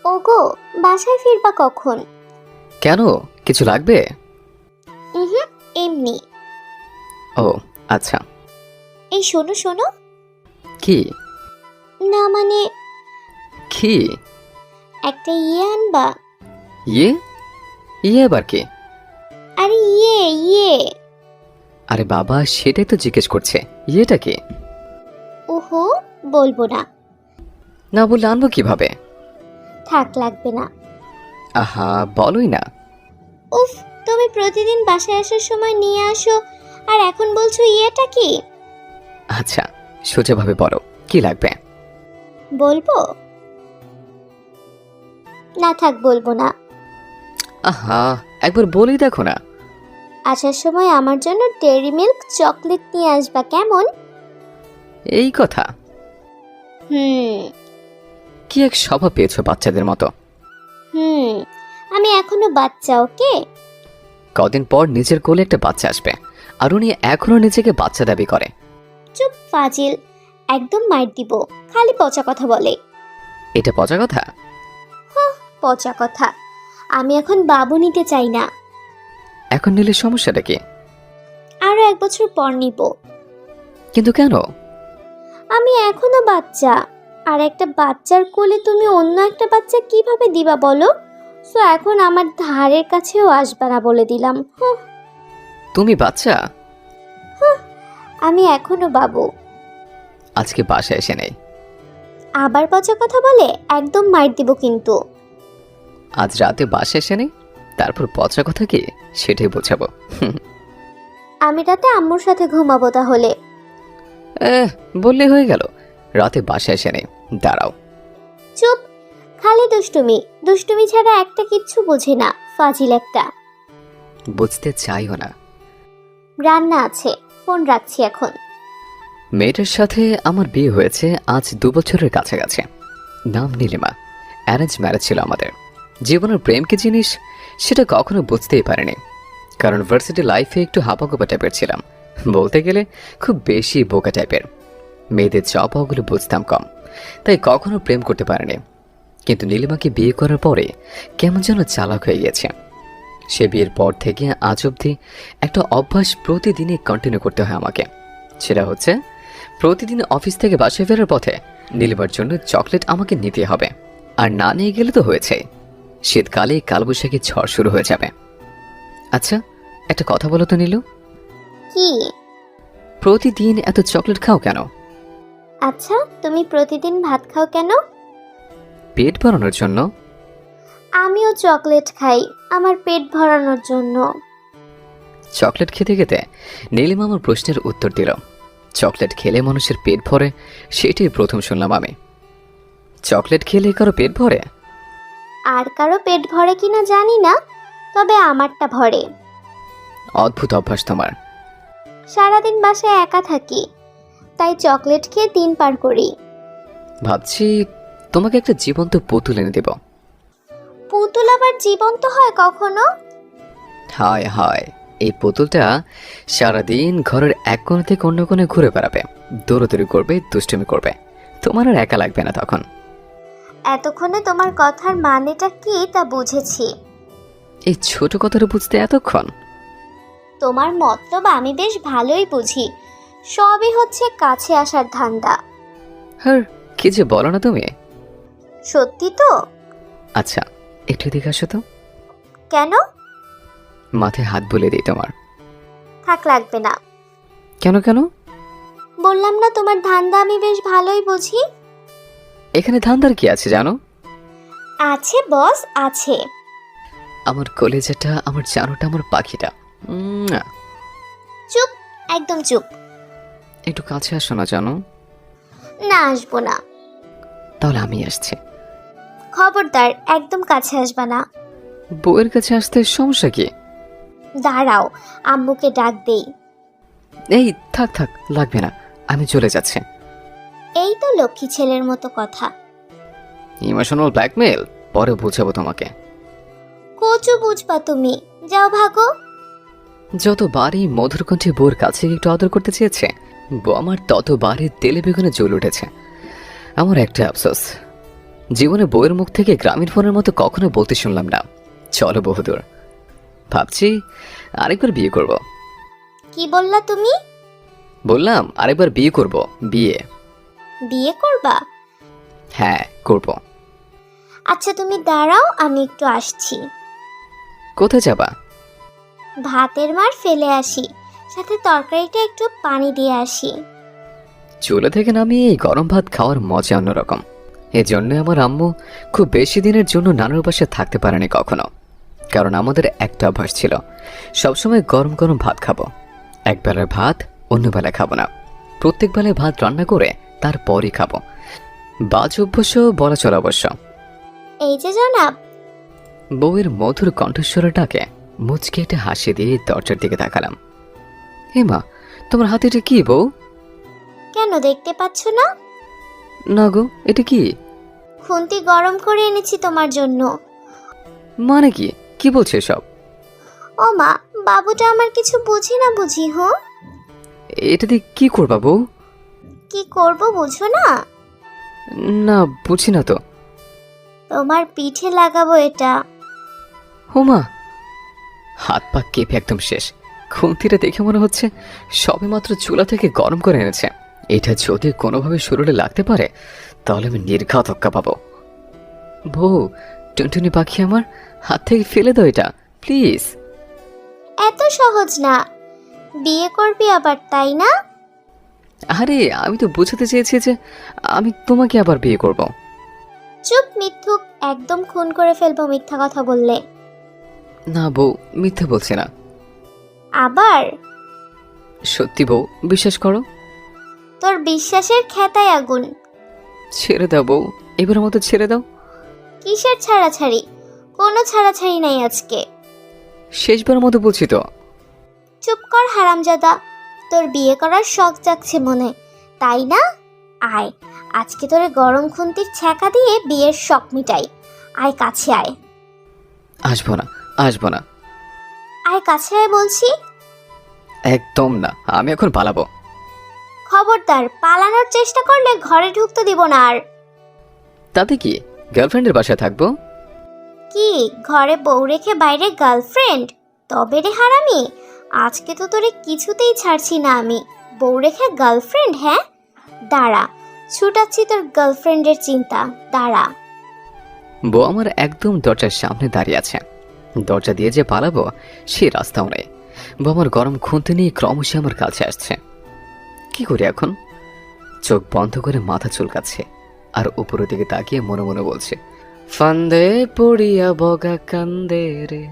ওগো, বাসায় ফিরবা কখন? কেন, কিছু লাগবে? হুম, এমনি। ও আচ্ছা। এই শোনো শোনো। কি? না মানে কি? একটা আনবা। ইয়ে? ইয়ে আবার কি? আরে ইয়ে। আরে বাবা, সেটাই তো জিজ্ঞেস করছে, ইয়েটা কি? ওহো, বলবো না। না বললে আনবো কিভাবে? থাক, লাগবে না। আহা, বলোই না। উফ, তুমি প্রতিদিন বাসায় আসার সময় নিয়ে আসো, আর এখন বলছো ইয়েটা কি? আচ্ছা, সোজাভাবে বলো, কি লাগবে? বলবো না, থাক, বলবো না। আহা, একবার বলেই দেখো না। আসার সময় আমার জন্য ডেইরি মিল্ক চকলেট নিয়ে আসবা, কেমন? এই কথা? হুম। কি এক স্বভাব পেয়েছো বাচ্চাদের মতো। হুম, আমি এখনো বাচ্চা, ওকে? কদিন পর নিজের কোলে একটা বাচ্চা আসবে, আর উনি এখনো নিজেকে বাচ্চা দাবি করে। চুপ ফাজিল, একদম মাইর দিব। খালি পচা কথা বলে। এটা পচা কথা? পচা কথা। আমি এখন বাবু নিতে চাই না। এখন নিলে সমস্যাটা কি? আরো 1 বছর পর নিব। কিন্তু কেন? আমি এখনো বাচ্চা, আর একটা বাচ্চার কোলে তুমি অন্য একটা বাচ্চা কিভাবে দিবা বলো? সো এখন আমার ধারের কাছেও আসবা না বলে দিলাম। তুমি বাচ্চা? আমি এখনো বাবু। আজকে বাসায় এসে নেই। আবার পচা কথা বলে একদম মাইর দিব কিন্তু। আজ রাতে বাসায় এসে নেই, তারপর পচা কথা কি সেটাই বোঝাবো। আমি রাতে আম্মুর সাথে ঘুমাবো তাহলে। বললে হয়ে গেল। রাতে বাসায় এসে নেই, দাঁড়াও। চুপ, খালি দুষ্টুমি দুষ্টুমি ছাড়া একটা কিচ্ছু বোঝে না, ফাজিল একটা। বুঝতে চাইও না। রান্না আছে, ফোন রাখছি এখন। মেয়েটার সাথে আমার বিয়ে হয়েছে আজ 2 বছরের কাছাকাছি। নাম নীলিমা। অ্যারেঞ্জ ম্যারেজ ছিল আমাদের। জীবনের প্রেম কি জিনিস সেটা কখনো বুঝতেই পারিনি, কারণ ভার্সিটি লাইফে একটু হাপাগোপা টাইপের ছিলাম। বলতে গেলে খুব বেশি বোকা টাইপের। মেয়েদের চাপাগুলো বুঝতাম কম, তাই কখনো প্রেম করতে পারিনি। কিন্তু নীলিমাকে বিয়ে করার পরে কেমন যেন চালাক হয়ে গেছে। সে বিয়ের পর থেকে আজ অবধি একটা অভ্যাস প্রতিদিনই কন্টিনিউ করতে হয় আমাকে। সেটা হচ্ছে প্রতিদিন অফিস থেকে বাসায় ফেরার পথে নীলিমার জন্য চকলেট আমাকে নিতে হবে। আর না নিয়ে গেলে তো হয়েছে, শীতকালে কালবৈশাখী ঝড় শুরু হয়ে যাবে। আচ্ছা, একটা কথা বলো তো নীলু, কি? প্রতিদিন এত চকলেট খাও কেন? আচ্ছা, তুমি প্রতিদিন ভাত খাও কেন? পেট ভরানোর জন্য। আমিও চকলেট খাই আমার পেট ভরানোর জন্য। চকলেট খেতে খেতে নীলিমা আমার প্রশ্নের উত্তর দিল। চকলেট খেলে মানুষের পেট ভরে, সেটাই প্রথম শুনলাম আমি। চকলেট খেলে কারো পেট ভরে? আর কারো পেট ভরে কিনা জানি না, তবে আমারটা ভরে। অদ্ভুত অভ্যাস তোমার। সারাদিন বাসায় একা থাকি, তাই চকলেট খেয়ে দিন পার করি। ভাবছি তোমাকে একটা জীবন্ত পুতুল এনে দেব। পুতুল আবার জীবন্ত হয় কখনো? হায় হায়, এই পুতুলটা সারাদিন ঘরের এক কোণে থেকে অন্য কোণে ঘুরে বেড়াবে, দৌড়াদৌড়ি করবে, দুষ্টুমি করবে। তোমার আর একা লাগবে না তখন। এতক্ষণে তোমার কথার মানেটা কি তা বুঝেছি। এই ছোট কথাটা বুঝতে এতক্ষণ? তোমার মতলব আমি বেশ ভালোই বুঝি। সবই হচ্ছে কাছে আসার ধান্দা। হ্যাঁ, কি যে বলো না তুমি। সত্যি তো? আচ্ছা, একটু এদিকে আসো তো। কেন? মাথায় হাত বুলিয়ে দিই তোমার। থাক, লাগবে না। কেন কেন? বললাম না তোমার ধান্দা আমি বেশ ভালোই বুঝি। এখানে ধান্দার কি আছে জানো? আছে বস, আছে। আমার কলেজাটা, আমার জানোটা, আমার পাখিটা। চুপ, একদম চুপ। একটু কাছে আসো না জানো। না, আসবো না। তাহলে আমি আসছি। খবরদার, একদম কাছে আসবা না। বউয়ের কাছে আসতে সমস্যা কি? দাঁড়াও, আম্মুকে ডাক দেই। এই থাক থাক, লাগবে না, আমি চলে যাচ্ছি। এই তো লক্ষ্মী ছেলের মতো কথা। ইমোশনাল ব্ল্যাকমেল পরে বুঝাবো তোমাকে। কচু বুঝবা তুমি, যাও ভাগো। যতবারই মধুর কণ্ঠে বউর কাছে একটু আদর করতে চেয়েছে, বউ আমার ততবারই তেলে বেগুনে জ্বলে উঠেছে। আমার একটা আফসোস, জীবনে বউয়ের মুখ থেকে গ্রামীণ ফোনের মতো কখনো বলতে শুনলাম না। চলো বহুদূর। ভাবছি আরেকবার বিয়ে করব। কি বললা তুমি? বললাম আরেকবার বিয়ে করব। বিয়ে। বিয়ে করবা? হ্যাঁ করব। আচ্ছা তুমি দাঁড়াও, আমি একটু আসছি। কোথায় যাবা? ভাতের মার ফেলে আসি, সাথে তরকারিটা একটু পানি দিয়ে আসি। চুলা থেকে নামিয়ে এই গরম ভাত খাওয়ার মজা অন্যরকম। এজন্য আমার আম্মু খুব বেশি দিনের জন্য নানুর বাসায় থাকতে পারেনি কখনো। কারণ আমাদের একটা অভ্যাস ছিল, সবসময় গরম গরম ভাত খাবো। এক বেলার ভাত অন্য বেলায় খাবো না, প্রত্যেক বেলায় ভাত রান্না করে তারপরই খাবো। বাজ অভ্যাস বলা চলে অবশ্য। এই যে জনাব। বউয়ের মধুর কণ্ঠস্বরে ডাকে মুচকে একটা হাসি দিয়ে দরজার দিকে তাকালাম। হে মা, তোমার হাতে এটা কি বউ? কেন দেখতে পাচ্ছ না? না গো, এটা কি? খুন্তি গরম করে এনেছি তোমার জন্য। মানে কি কি বলছে সব? ও মা, বাবুটা আমার কিছু বুঝি না বুঝি। এটা দিয়ে কি করবা বউ? কি করব বুঝো না? না বুঝি না তো। তোমার পিঠে লাগাবো এটা। হোমা, হাত পা কেঁপে একদম শেষ। খুন্তিটা দেখে মনে হচ্ছে সবে মাত্র চুলা থেকে গরম করে এনেছে। এটা যদি কোনোভাবে শরীরে লাগতে পারে তাহলে আমি নির্ঘাত হক্কা পাবো। বউ, টুনটুনি পাখি আমার, হাত থেকে ফেলে দাও এটা প্লিজ। এত সহজ না। বিয়ে করবি আবার, তাই না? আরে আমি তো বোঝাতে চেয়েছি যে আমি তোমাকে আবার বিয়ে করব। চুপ মিথ্যুক, একদম খুন করে ফেলবো মিথ্যা কথা বললে। না বউ, মিথ্যে বলছি না। আবার? সত্যি বউ, বিশ্বাস করো। তোর বিশ্বাসের খেতায় আগুন। ছেড়ে দাও বউ, এবারের মতো ছেড়ে দাও। কিসের ছাড়াছাড়ি? কোনো ছাড়াছাড়ি নাই আজকে। শেষবার মতো বলছি তো। চুপ কর হারামজাদা। তোর বিয়ে করার শখ জাগছে মনে, তাই না? আয়, আজকে তোরে গরম খুন্তির ছ্যাঁকা দিয়ে বিয়ের শখ মিটাই। আয় কাছে আয়। আসবো না, আসবো না। আয় কাছে আয় বলছি। একদম না, আমি এখন পালাবো। খবরদার, পালানোর চেষ্টা করলে ঘরে ঢুকতে দিব না আর। তাতে কি, গার্লফ্রেন্ডের বাসায় থাকবো। কি, ঘরে বউ রেখে বাইরে গার্লফ্রেন্ড? তবে রে হারামি, আজকে তো তোরে কিছুতেই ছাড়ছি না আমি। বউ রেখে গার্লফ্রেন্ড? হ্যাঁ, দাঁড়া, ছুটাচ্ছি তোর গার্লফ্রেন্ডের চিন্তা, দাঁড়া। বউ আমার একদম দরজার সামনে দাঁড়িয়ে আছে। দরজা দিয়ে যে পালাবো সে রাস্তাও নেই। বউ আমার গরম খুন্তি নিয়ে ক্রমশ আমার কাছে আসছে। কি করি এখন? চোখ বন্ধ করে মাথা চুলকাচ্ছে আর উপরের দিকে তাকিয়ে মনে মনে বলছে, ফান্দে পড়িয়া বগা কান্দে রে।